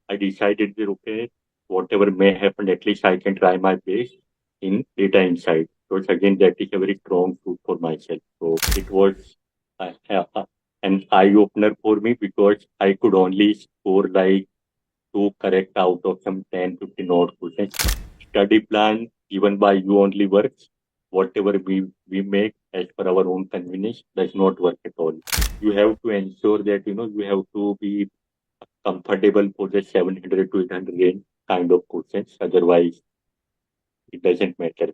I decided that, okay, whatever may happen, at least I can try my best in data insight. Because again, that is a very strong suit for myself. So it was an eye opener for me because I could only score like two correct out of some 10, 15 odd questions. Study plan given by you only works. Whatever we make as per our own convenience does not work at all. You have to ensure that, you have to be comfortable for the 700 to 800 range kind of questions. Otherwise, it doesn't matter.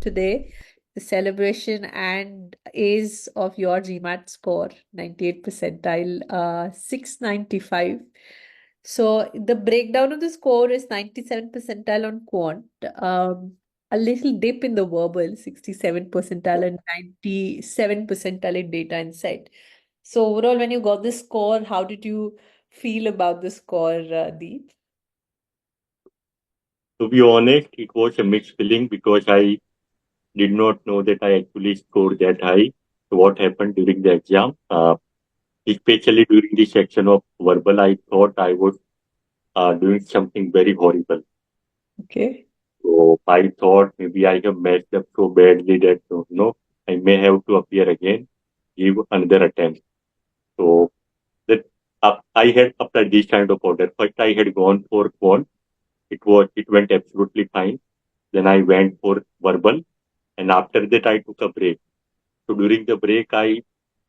Today, the celebration and is of your GMAT score, 98th percentile, 695. So the breakdown of the score is 97th percentile on quant, a little dip in the verbal, 67th percentile and 97th percentile in data insight. So overall, when you got this score, how did you feel about the score, Deep? To be honest, it was a mixed feeling because I did not know that I actually scored that high. So what happened during the exam, especially during the section of verbal, I thought I was doing something very horrible. Okay. So I thought maybe I have messed up so badly that I may have to appear again, give another attempt. So that I had applied this kind of order. First, I had gone for quant. It went absolutely fine. Then I went for verbal, and after that I took a break. So during the break, I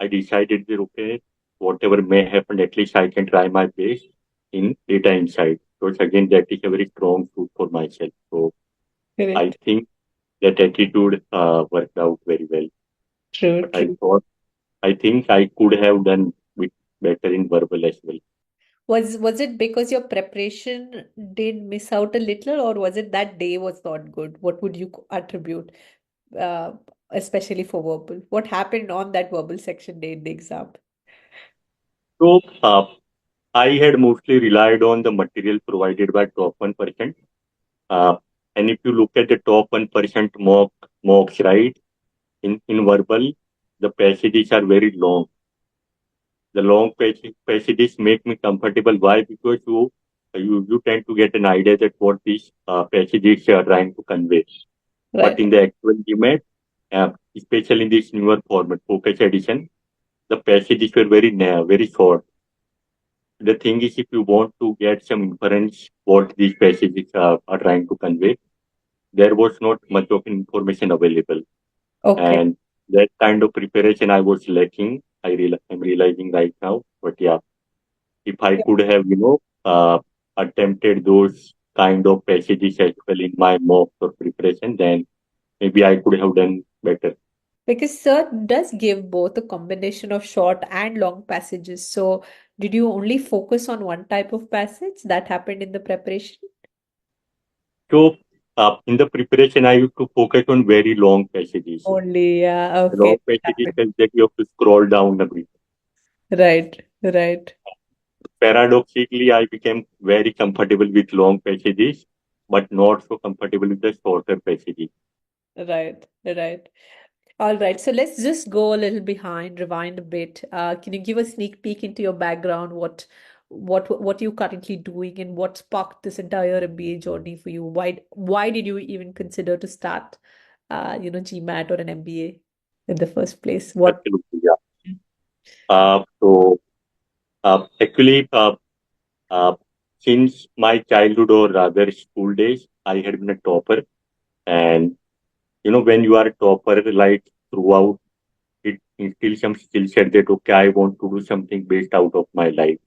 decided that, okay, whatever may happen, at least I can try my best in data insight. Because again, that is a very strong suit for myself. So I Correct. think that attitude worked out very well. True, But true. I think I could have done with better in verbal as well. Was it because your preparation did miss out a little, or was it that day was not good? What would you attribute, uh, especially for verbal? What happened on that verbal section day in the exam? So I had mostly relied on the material provided by top 1%. Uh, and if you look at the top 1% mocks, right, in verbal, the passages are very long. The long passages make me comfortable. Why? Because you tend to get an idea that what these passages are trying to convey. But Right. in the actual GMAT, especially in this newer format, focus edition, the passages were very short. The thing is, if you want to get some inference what these passages are trying to convey, there was not much of information available. Okay. And that kind of preparation I was lacking. I'm realizing right now. But yeah, if I could have, attempted those kind of passages as well in my mock or preparation, then maybe I could have done better. Because sir does give both a combination of short and long passages. So did you only focus on one type of passage that happened in the preparation? So in the preparation, I used to focus on very long passages. Only, yeah, The okay. long passages Happened. is that you have to scroll down a bit. Right, right. Paradoxically, I became very comfortable with long passages, but not so comfortable with the shorter passages. Right, right. All right. So let's just go a little behind, rewind a bit. Can you give a sneak peek into your background? What you currently doing and what sparked this entire MBA journey for you? Why did you even consider to start GMAT or an MBA in the first place? What? Absolutely, yeah. So actually, uh, since my childhood or rather school days, I had been a topper. And, when you are a topper, like throughout, it instills some skill set that, okay, I want to do something based out of my life.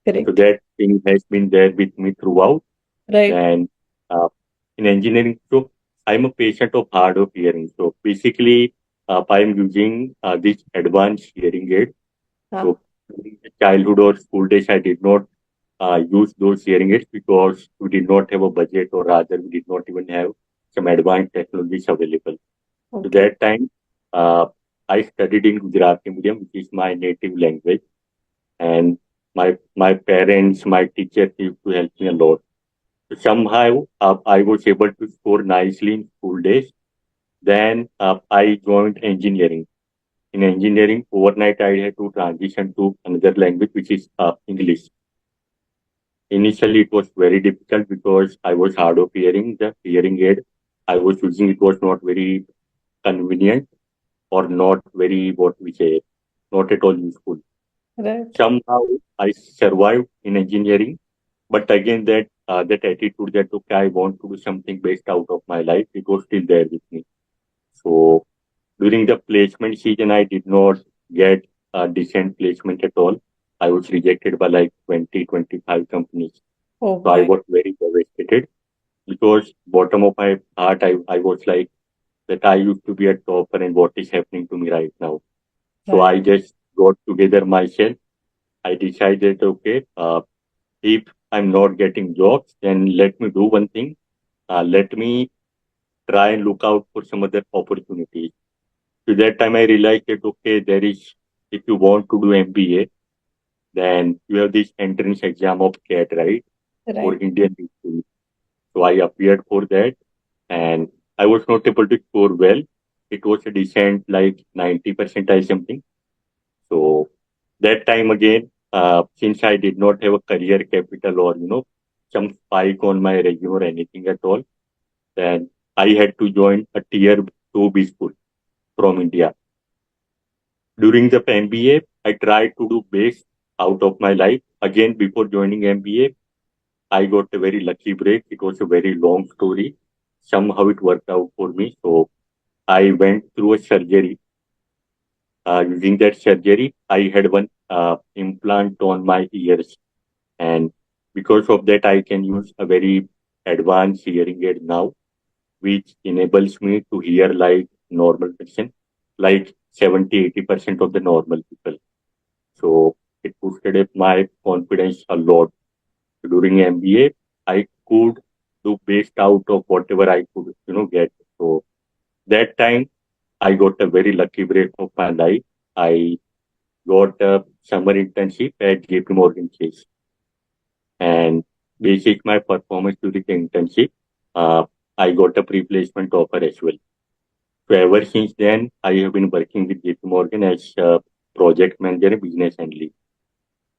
So Correct. that thing has been there with me throughout. Right. And uh, in engineering, so I'm a patient of hard of hearing. So basically, I'm using this advanced hearing aid. Ah, So during the childhood or school days, I did not use those hearing aids because we did not have a budget, or rather, we did not even have some advanced technologies available. So okay. that time, uh, I studied in Gujarati medium, which is my native language, and my parents, my teachers used to help me a lot. So somehow, I was able to score nicely in school days. Then I joined engineering. In engineering, overnight I had to transition to another language, which is English. Initially, it was very difficult because I was hard of hearing. The hearing aid I was using, it was not very convenient or not very, what we say, not at all useful. Right. Somehow I survived in engineering, but again that attitude that okay, I want to do something based out of my life, it was still there with me. So during the placement season, I did not get a decent placement at all. I was rejected by like 20, 25 companies. Oh So I my. was very devastated because bottom of my heart, I was like that I used to be a topper and what is happening to me right now. So Right. I just got together myself. I decided, okay, if I'm not getting jobs, then let me do one thing. Let me try and look out for some other opportunities. So that time I realized that, okay, there is, if you want to do MBA, then you have this entrance exam of CAT, right? For Right. Indian people. So I appeared for that and I was not able to score well. It was a decent, like 90 percentile something. So that time again, since I did not have a career capital or, some spike on my resume or anything at all, then I had to join a tier 2B school from India. During the MBA, I tried to do best out of my life. Again, before joining MBA, I got a very lucky break. It was a very long story. Somehow it worked out for me. So I went through a surgery. Using that surgery, I had one implant on my ears. And because of that, I can use a very advanced hearing aid now, which enables me to hear like normal person, like 70, 80% of the normal people. So it boosted up my confidence a lot. During MBA, I could do best out of whatever I could, get. So that time I got a very lucky break of my life. I got a summer internship at JP Morgan Chase. And basic my performance during the internship, uh, I got a pre-placement offer as well. So ever since then, I have been working with JP Morgan as a project manager and business analyst.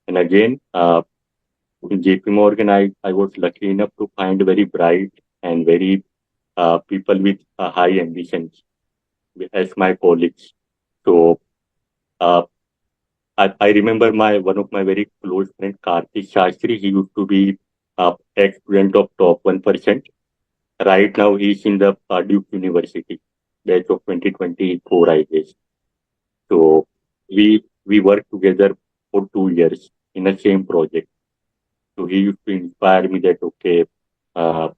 And again, in JP Morgan, I was lucky enough to find very bright and very people with high ambitions as my colleagues. So uh, I remember my one of my very close friend Karthik Shastri. He used to be ex-student of top 1%. Right now, he's in the Duke University, batch of 2024, I guess. So we worked together for 2 years in the same project. So he used to inspire me that okay, uh,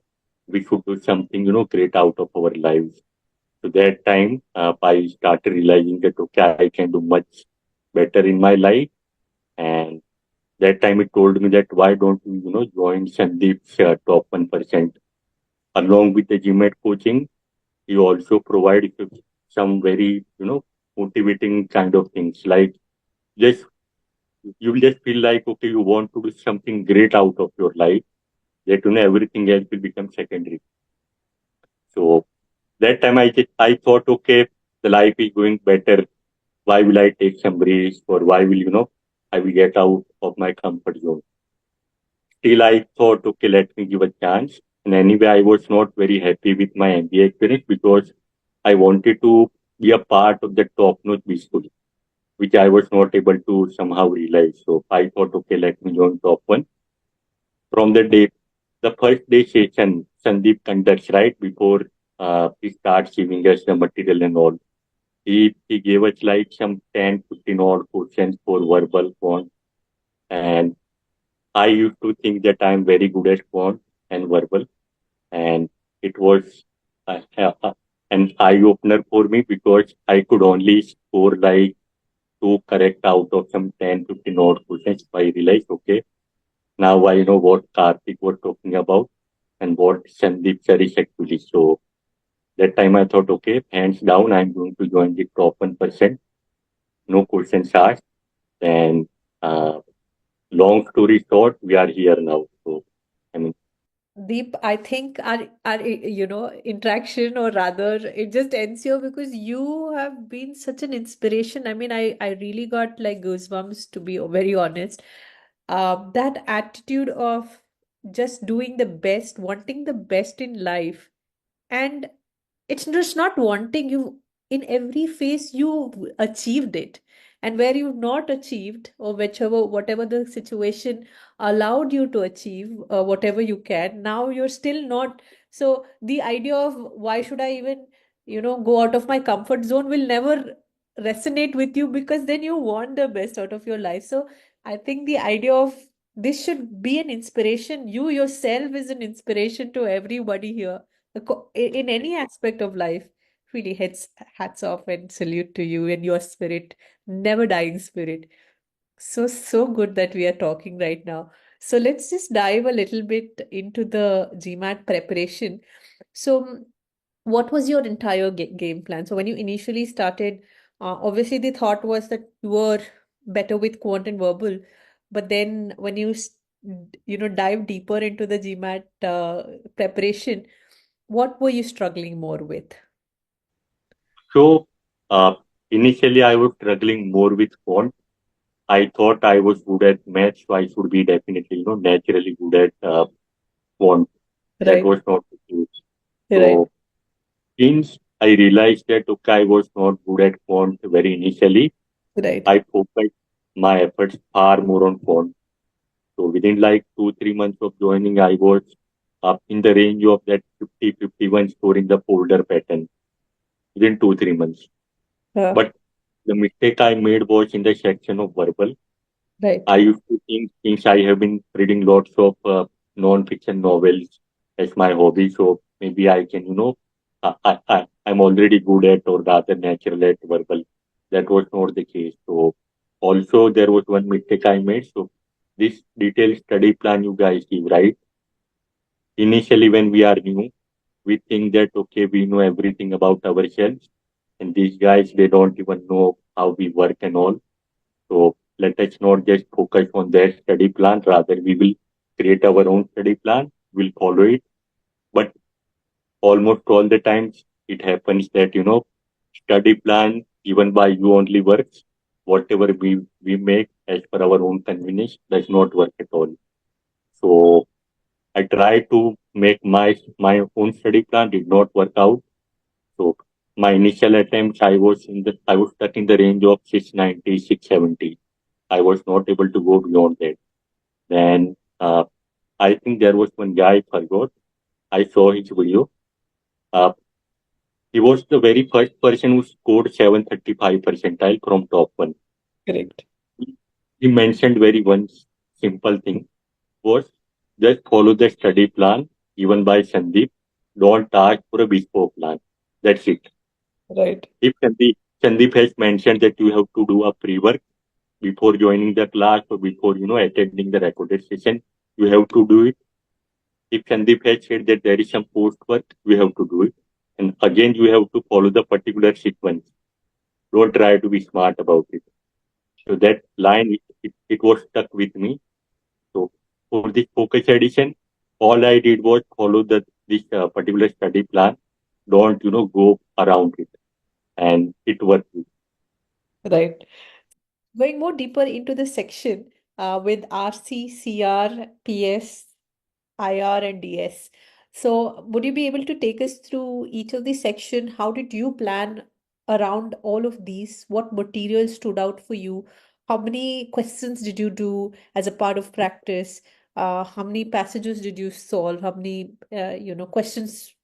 we should do something great out of our lives. So that time, I started realizing that okay, I can do much better in my life. And that time, he told me that why don't you join Sandeep's top 1%. Along with the GMAT coaching, he also provides some very motivating kind of things like just you will just feel like okay, you want to do something great out of your life, that everything else will become secondary. So that time I thought okay, the life is going better. Why will I take some risk, or why will I will get out of my comfort zone? Still I thought okay, let me give a chance. And anyway, I was not very happy with my MBA experience because I wanted to be a part of the top notch B school, which I was not able to somehow realize. So I thought okay, let me join top one. From the day, the first day session, Sandeep conducts right before he starts giving us the material and all. He gave us like some 10, 15 odd questions for verbal quant. And I used to think that I'm very good at quant and verbal. And it was an eye opener for me because I could only score like two correct out of some 10, 15 odd questions. I realized, okay, now I know what Karthik was talking about and what Sandeep sir is actually. So that time I thought, okay, hands down, I'm going to join the top 1%. No questions asked. And uh, long story short, we are here now. So, I mean, Deep, I think our interaction, or rather it just ends here because you have been such an inspiration. I mean, I really got like goosebumps, to be very honest. That attitude of just doing the best, wanting the best in life. And it's just not wanting, you in every phase you achieved it. And where you've not achieved, or whichever whatever the situation allowed you to achieve, whatever you can, now you're still not. So the idea of why should I even, go out of my comfort zone will never resonate with you, because then you want the best out of your life. So I think the idea of this should be an inspiration. You yourself is an inspiration to everybody here, in any aspect of life. Really hats off and salute to you and your spirit, never dying spirit. So good that we are talking right now. So let's just dive a little bit into the GMAT preparation. So what was your entire game plan? So when you initially started, obviously the thought was that you were better with quant and verbal, but then when you dive deeper into the GMAT preparation, what were you struggling more with? So uh, initially, I was struggling more with quant. I thought I was good at math, so I should be definitely, naturally good at quant. That Right, was not the case. right, So since I realized that okay, I was not good at quant very initially, right. I focused my efforts far more on quant. So within like 2, 3 months of joining, I was up in the range of that 50, 51 scoring the folder pattern within 2, 3 months. Uh, But the mistake I made was in the section of verbal. right. I used to think since I have been reading lots of non-fiction novels as my hobby, so maybe I can, I'm already good at or rather natural at verbal. That was not the case. So also there was one mistake I made. So this detailed study plan you guys give, right? Initially, when we are new, we think that okay, we know everything about ourselves, and these guys they don't even know how we work and all. So let us not just focus on their study plan. Rather, we will create our own study plan. We'll follow it. But almost all the times it happens that, study plan given by you only works. Whatever we make as per our own convenience does not work at all. So I tried to make my own study plan, did not work out. So my initial attempts, I was stuck in the range of 690, 670. I was not able to go beyond that. Then I think there was one guy I forgot. I saw his video. Uh, he was the very first person who scored 735 percentile from top one. Correct. He mentioned very one simple thing was just follow the study plan given by Sandeep. Don't ask for a bespoke plan. That's it. Right, If Sandeep has mentioned that you have to do a pre-work before joining the class or before attending the recorded session, you have to do it. If Sandeep has said that there is some post work, we have to do it. And again, you have to follow the particular sequence. Don't try to be smart about it. So that line, it was stuck with me. So for this focus edition, all I did was follow this particular study plan. Don't, go around it. And it worked. right. Going more deeper into the section, with RC, CR, PS, IR, and DS. So, would you be able to take us through each of the section? How did you plan around all of these? What material stood out for you? How many questions did you do as a part of practice? How many passages did you solve? How many, questions,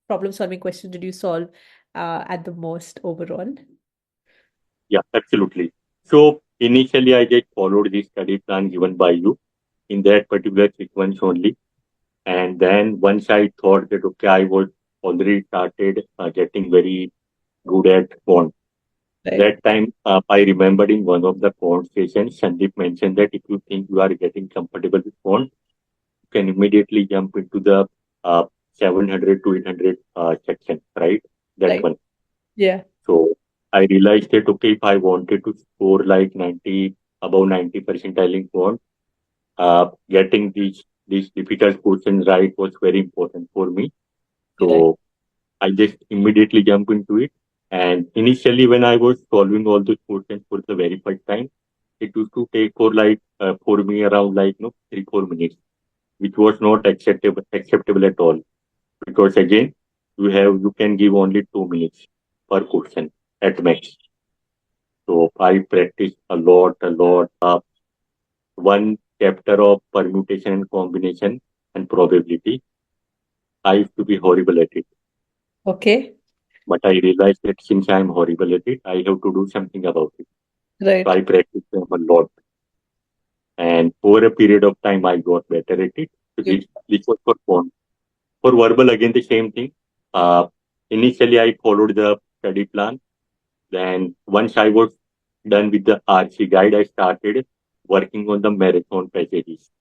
problem-solving questions did you solve at the most overall? Yeah, absolutely. So initially, I just followed the study plan given by you in that particular sequence only. And then once I thought that, okay, I was already started getting very good at quant. Right, That time, I remembered in one of the quant sessions, Sandeep mentioned that if you think you are getting comfortable with quant, you can immediately jump into the uh, 700 to 800 section, right? That right. one. Yeah, So I realized that, okay, if I wanted to score like 90, above 90 percentile in quant, getting these difficult questions right was very important for me. right. So I just immediately jump into it. And initially, when I was solving all those questions for the very first time, it used to take for me around like 3, 4 minutes. which was not acceptable at all. Because again, you can give only 2 minutes per question at max. So I practiced a lot. One chapter of permutation and combination and probability. I used to be horrible at it, Okay. but I realized that since I'm horrible at it, I have to do something about it. So Right. I practiced them a lot, and over a period of time, I got better at it. So You this was for phone. For verbal, again the same thing. Uh, Initially, I followed the study plan. Then once I was done with the RC guide, I started working on the marathon passages.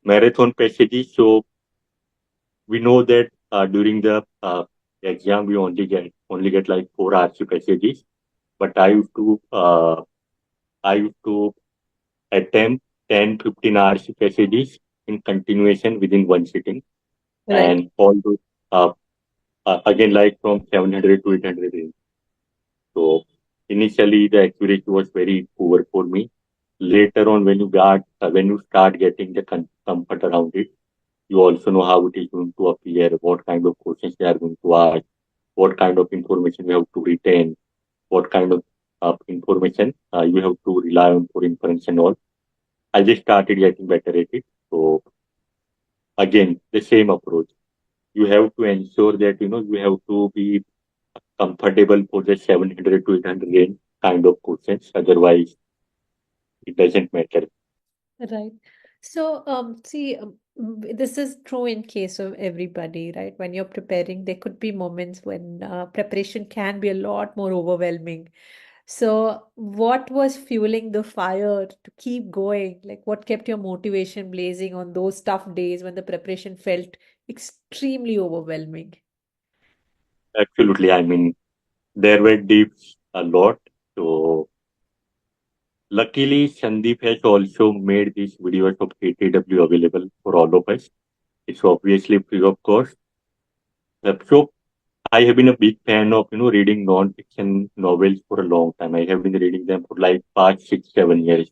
Marathon passages. So we know that during the exam we only get like 4 RC passages, but I used to attempt 10, 15 RC passages in continuation within one sitting, right. and all those uh, again like from 700 to 800 range. So initially the accuracy was very poor for me. Later on, when you start getting the comfort around it, you also know how it is going to appear, what kind of questions they are going to ask, what kind of information you have to retain, what kind of information you have to rely on for inference and all. I just started getting better at it. So again, the same approach. You have to ensure that you have to be comfortable for the 700 to 800 range kind of questions. Otherwise, it doesn't matter. Right. So, see, this is true in case of everybody, right? When you're preparing, there could be moments when preparation can be a lot more overwhelming. So, what was fueling the fire to keep going? Like, what kept your motivation blazing on those tough days when the preparation felt extremely overwhelming? Absolutely. I mean, there were dips a lot. So luckily, Sandeep has also made these videos of KTW available for all of us. It's obviously free of cost. So I have been a big fan of reading non-fiction novels for a long time. I have been reading them for like past 6, 7 years.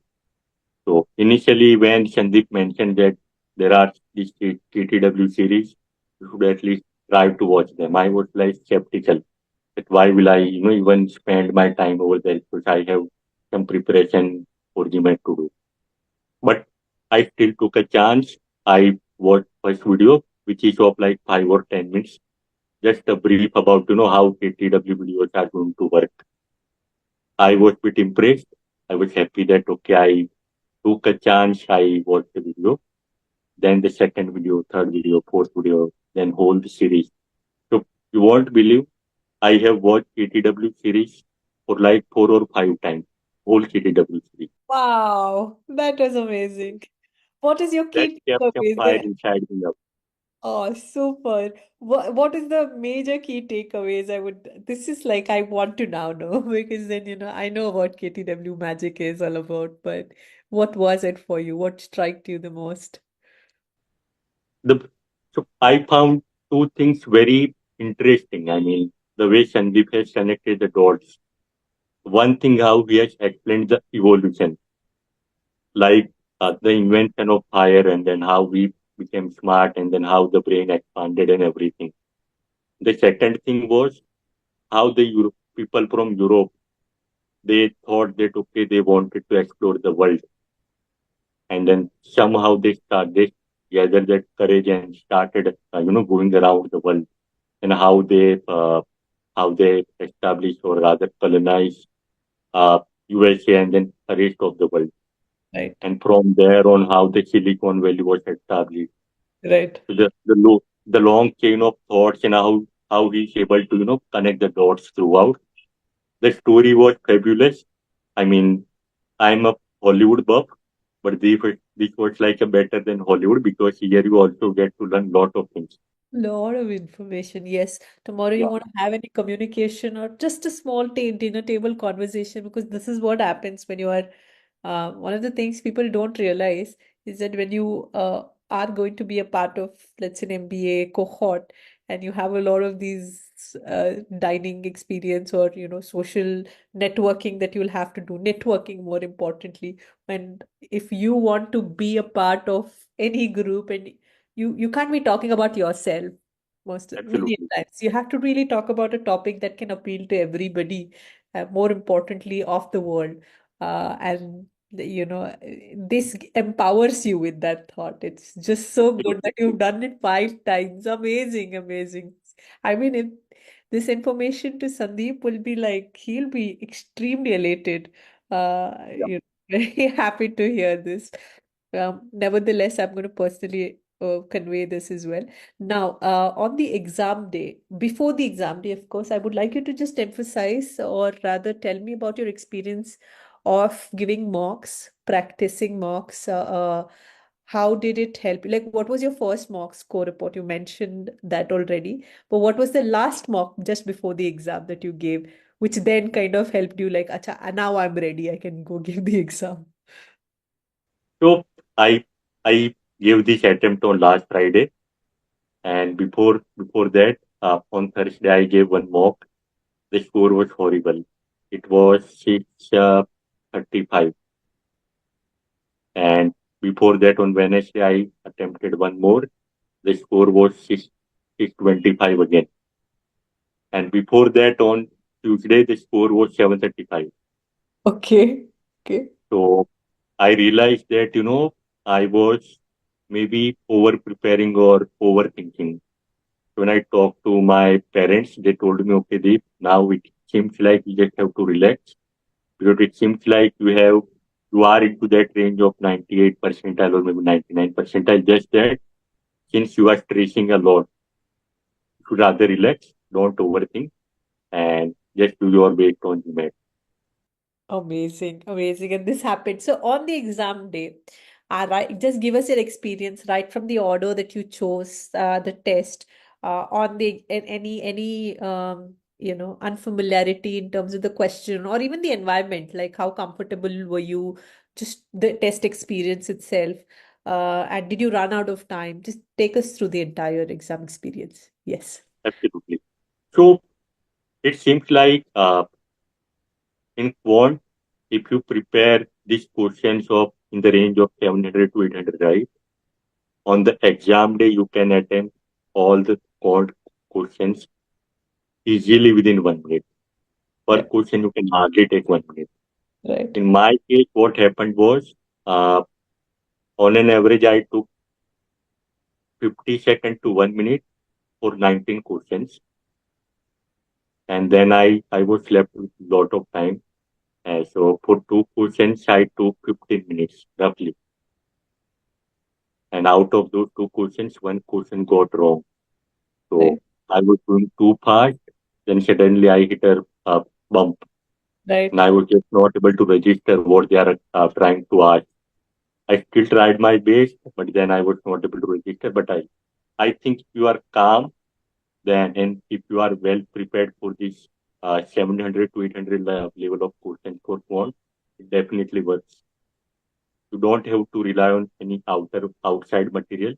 So initially, when Sandeep mentioned that there are these TTW series, you should at least try to watch them. I was like skeptical that why will I even spend my time over there because I have some preparation for GMAT to do. But I still took a chance. I watched first video, which is of like 5 or 10 minutes, just a brief about how KTW videos are going to work. I was a bit impressed. I was happy that okay, I took a chance. I watched the video, then the second video, third video, fourth video, then whole the series. So you won't believe I have watched KTW series for like 4 or 5 times. Whole KTW series. Wow, that was amazing. What is your That key kept a takeaway fire there? inside me. Oh, super. What is the major key takeaways? This is like I want to now know because then I know what KTW magic is all about, but what was it for you? What struck you the most? The so I found two things very interesting. I mean, the way Sandeep has connected the dots. One thing, how he has explained the evolution, like the invention of fire, and then how we became smart, and then how the brain expanded and everything. The second thing was how the people from Europe, they thought that okay, they wanted to explore the world, and then somehow they gathered that courage and started going around the world, and how they established or rather colonized USA and then the rest of the world. Right, And from there on, how the Silicon Valley was established. right. So the long chain of thoughts and how he's able to connect the dots throughout. The story was fabulous. I mean, I'm a Hollywood buff, but this was like a better than Hollywood because here you also get to learn lot of things. Lot of information. Yes. Tomorrow you Yeah, want to have any communication or just a small dinner table conversation because this is what happens when you are one of the things people don't realize is that when you are going to be a part of, let's say, an MBA cohort and you have a lot of these dining experience or social networking that you'll have to do, networking more importantly, and if you want to be a part of any group, and you can't be talking about yourself million Absolutely. times. You have to really talk about a topic that can appeal to everybody, more importantly, of the world. And this empowers you with that thought. It's just so good Absolutely that you've done it 5 times. Amazing, amazing. I mean, if this information to Sandeep will be like, he'll be extremely elated. true. Very happy to hear this. Nevertheless, I'm going to personally convey this as well. Now, on the exam day, before the exam day, of course, I would like you to just emphasize, or rather tell me about your experience of giving mocks, practicing mocks. How did it help you? Like, what was your first mock score report? You mentioned that already, but what was the last mock just before the exam that you gave, which then kind of helped you, like, acha, now I'm ready, I can go give the exam. So I I gave this attempt on last Friday, and before that, on Thursday I gave one mock. The score was horrible. It was 635, and before that on Wednesday I attempted one more. The score was 625 again, and before that on Tuesday the score was 735. Okay. Okay. So I realized that I was maybe over preparing or overthinking. When I talked to my parents, they told me, okay, Deep, now it seems like you just have to relax because it seems like you are into that range of 98 percentile or maybe 99 percentile. Just that since you are stressing a lot, you should rather relax, don't overthink, and just do your best on GMAT. Amazing, amazing. And this happened. So on the exam day, right, just give us your experience right from the order that you chose, the test, on the any unfamiliarity in terms of the question or even the environment, like how comfortable were you, just the test experience itself, and did you run out of time? Just take us through the entire exam experience. Yes. Absolutely. So it seems like in quant, if you prepare these questions of in the range of 700 to 800, right? On the exam day, you can attempt all the quant questions easily within 1 minute. Per Yeah. question, you can hardly take 1 minute. Right. In my case, what happened was, uh, on an average, I took 50 seconds to 1 minute for 19 questions. And then I was left with a lot of time. So for two questions, I took 15 minutes roughly. And out of those two questions, one question got wrong. So Right. I was doing too fast. Then suddenly I hit a bump, and Right. I was just not able to register what they are trying to ask. I still tried my best, but then I was not able to register. But I think if you are calm, then and if you are well prepared for this 700 to 800 level of questions for quant, it definitely works. You don't have to rely on any outside material.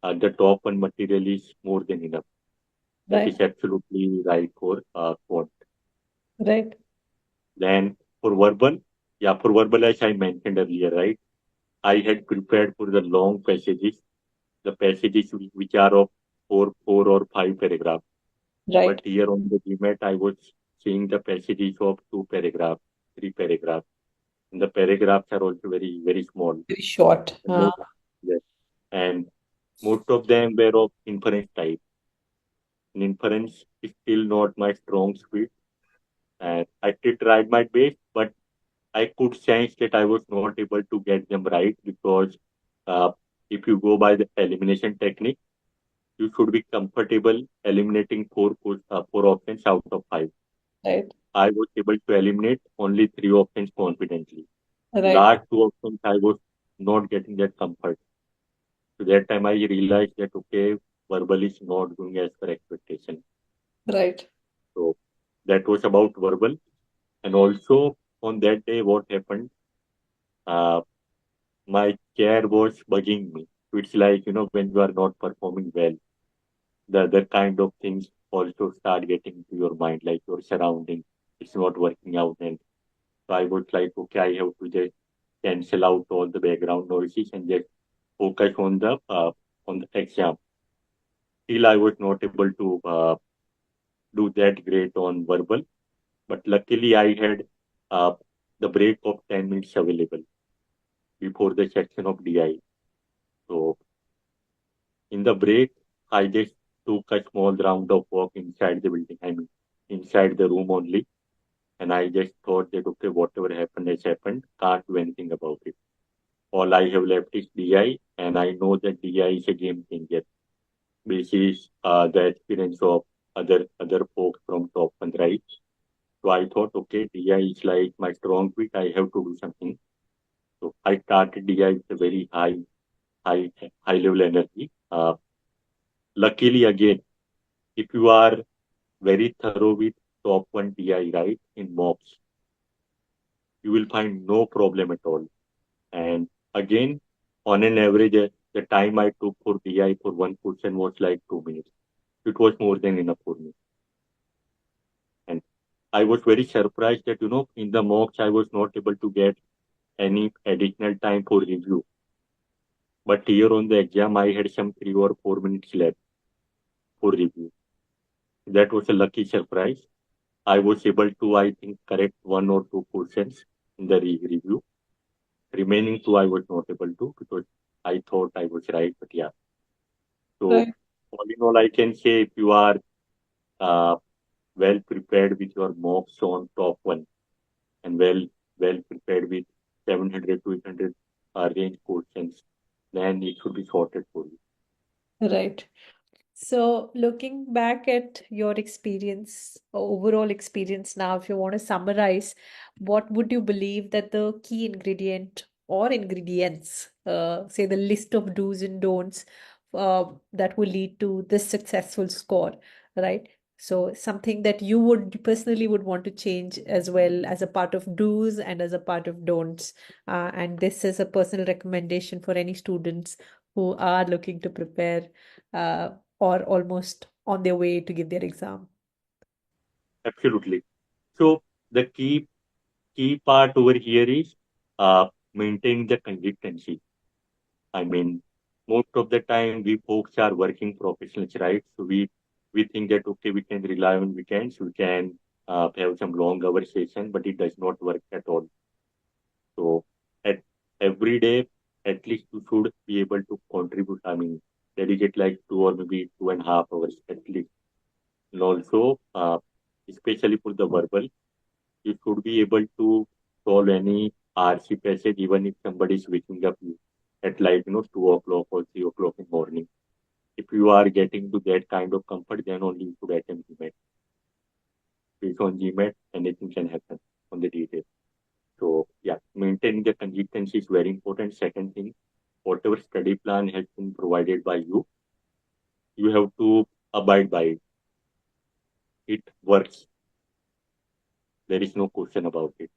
The top one material is more than enough. That Right. is absolutely right for quant. Right. Then for verbal, yeah, for verbal, as I mentioned earlier, right? I had prepared for the long passages, the passages which are of four or five paragraphs. But Right. here on the GMAT, I was seeing the passages of two paragraphs, three paragraphs. And the paragraphs are also very, very small. Very short. And yes, and most of them were of inference type. And inference is still not my strong suit. And I did try my best, but I could sense that I was not able to get them right because uh, if you go by the elimination technique, you should be comfortable eliminating four options out of five. Right. I was able to eliminate only three options confidently. Right. Last two options, I was not getting that comfort. So that time I realized that, okay, verbal is not going as per expectation. Right. So that was about verbal. And also on that day, what happened? Uh, my chair was bugging me. So it's like, when you are not performing well, the other kind of things also start getting to your mind, like your surrounding. It's not working out. And so I was like, okay, I have to just cancel out all the background noises and just focus on the exam. Still, I was not able to do that great on verbal, but luckily I had uh, the break of 10 minutes available before the section of DI. So in the break, I just took a small round of walk inside the building. I mean, inside the room only. And I just thought that, okay, whatever happened has happened. Can't do anything about it. All I have left is DI, and I know that DI is a game changer. This is the experience of other folks from top one, right? So I thought, okay, DI is like my strong suit. I have to do something. So I started DI with a very high, high level energy. Luckily, again, if you are very thorough with top one DI, right, in mocks, you will find no problem at all. And again, on an average, the time I took for DI for one question was like 2 minutes. It was more than enough for me. And I was very surprised that, in the mocks, I was not able to get any additional time for review. But here on the exam, I had some 3 or 4 minutes left for review. That was a lucky surprise. I was able to, I think, correct one or two questions in the review. Remaining two, I was not able to because I thought I was right. But yeah, so Right. all in all, I can say if you are uh, well prepared with your mocks on top one and well prepared with 700 to 800 range questions, then it should be sorted for you. Right. So, looking back at your experience, overall experience now, if you want to summarize, what would you believe that the key ingredient or ingredients, say the list of do's and don'ts, that will lead to this successful score, right? So, something that you would personally would want to change as well as a part of do's and as a part of don'ts. And this is a personal recommendation for any students who are looking to prepare. Or almost on their way to give their exam. Absolutely. So the key part over here is maintaining the consistency. I mean, most of the time we folks are working professionals, right? So we think that okay, we can rely on weekends, we can have some long hour session, but it does not work at all. So at every day, at least you should be able to contribute. I mean, dedicate like 2 or maybe 2.5 hours at least. And also, especially for the verbal, you should be able to solve any RC passage even if somebody is waking up you at like 2 o'clock or 3 o'clock in morning. If you are getting to that kind of comfort, then only you should attempt GMAT. Based on GMAT, anything can happen on the detail. So yeah, maintaining the consistency is very important. Second thing, whatever study plan has been provided by you, you have to abide by it. It works. There is no question about it.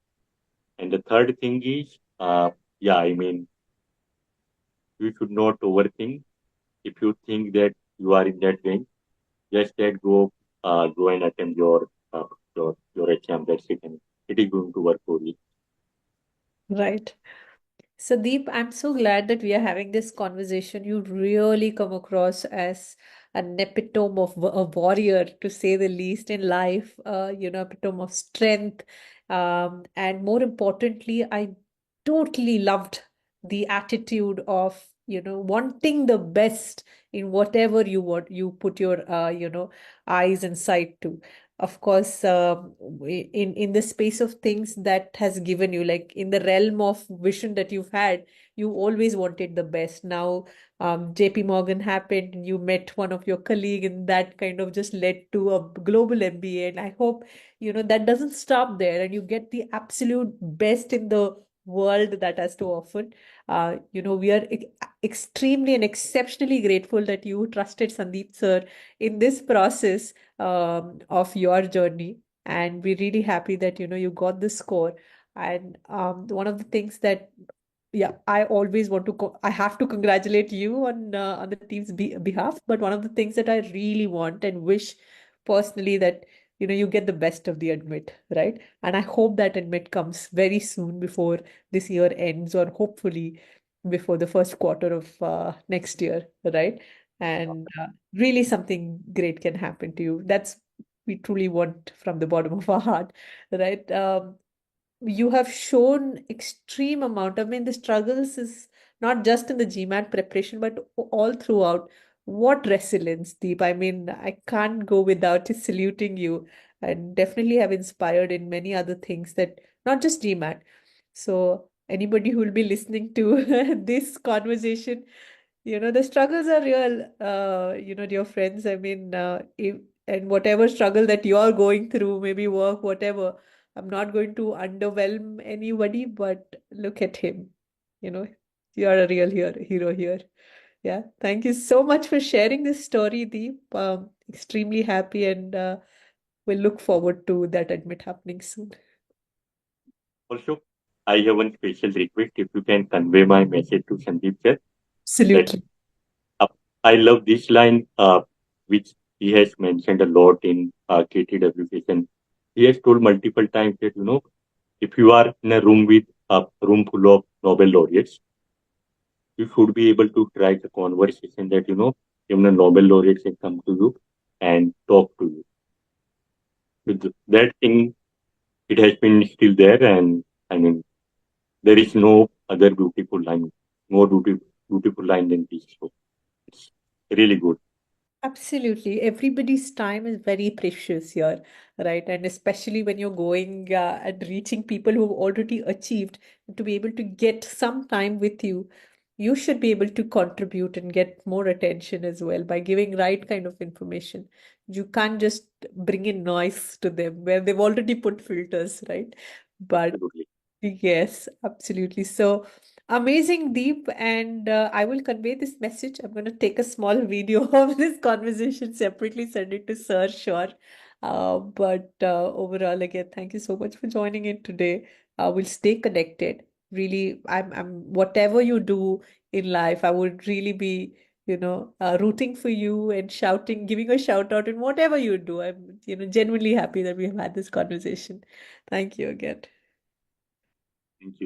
And the third thing is, yeah, I mean, you should not overthink. If you think that you are in that range, just that go and attempt your exam. That's it, and it is going to work for you. Right. So, Deep, I'm so glad that we are having this conversation. You really come across as an epitome of a warrior, to say the least, in life, epitome of strength. And more importantly, I totally loved the attitude of, wanting the best in whatever you put your, eyes and sight to. Of course, in the space of things that has given you, like in the realm of vision that you've had, you always wanted the best. Now, JP Morgan happened, and you met one of your colleague, and that kind of just led to a global MBA. And I hope, that doesn't stop there, and you get the absolute best in the world that has to offer. We are extremely and exceptionally grateful that you trusted Sandeep sir in this process of your journey. And we're really happy that, you got the score. And one of the things that, yeah, I always want to, I have to congratulate you on the team's behalf. But one of the things that I really want and wish personally that, you get the best of the admit, right? And I hope that admit comes very soon before this year ends, or hopefully before the first quarter of next year, right? And really something great can happen to you. That's we truly want from the bottom of our heart, right? You have shown extreme amount. I mean, the struggles is not just in the GMAT preparation, but all throughout. What resilience, Deep. I mean, I can't go without saluting you, and definitely have inspired in many other things that not just GMAT. So anybody who will be listening to this conversation, the struggles are real, dear friends. I mean, and whatever struggle that you're going through, maybe work, whatever, I'm not going to underwhelm anybody, but look at him. You know, you are a real hero here. Yeah. Thank you so much for sharing this story, Deep. Extremely happy, and we'll look forward to that admit happening soon. Also, I have one special request. If you can convey my message to Sandeep sir, that Absolutely. uh, I love this line, which he has mentioned a lot in KTW session. He has told multiple times that, if you are in a room with a room full of Nobel laureates, you should be able to try the conversation that, even a Nobel laureate can come to you and talk to you. With that thing, it has been still there, and I mean, there is no other beautiful line, more beautiful line than this. So it's really good. Absolutely. Everybody's time is very precious here, right? And especially when you're going and reaching people who've already achieved, to be able to get some time with you, you should be able to contribute and get more attention as well by giving right kind of information. You can't just bring in noise to them where they've already put filters, right? But Absolutely. yes, absolutely. So amazing, Deep. And I will convey this message. I'm going to take a small video of this conversation separately, send it to Sir, sure. But overall, again, thank you so much for joining in today. We'll stay connected. Really, whatever you do in life, I would really be, rooting for you and shouting, giving a shout out in whatever you do. I'm, genuinely happy that we have had this conversation. Thank you again. Thank you.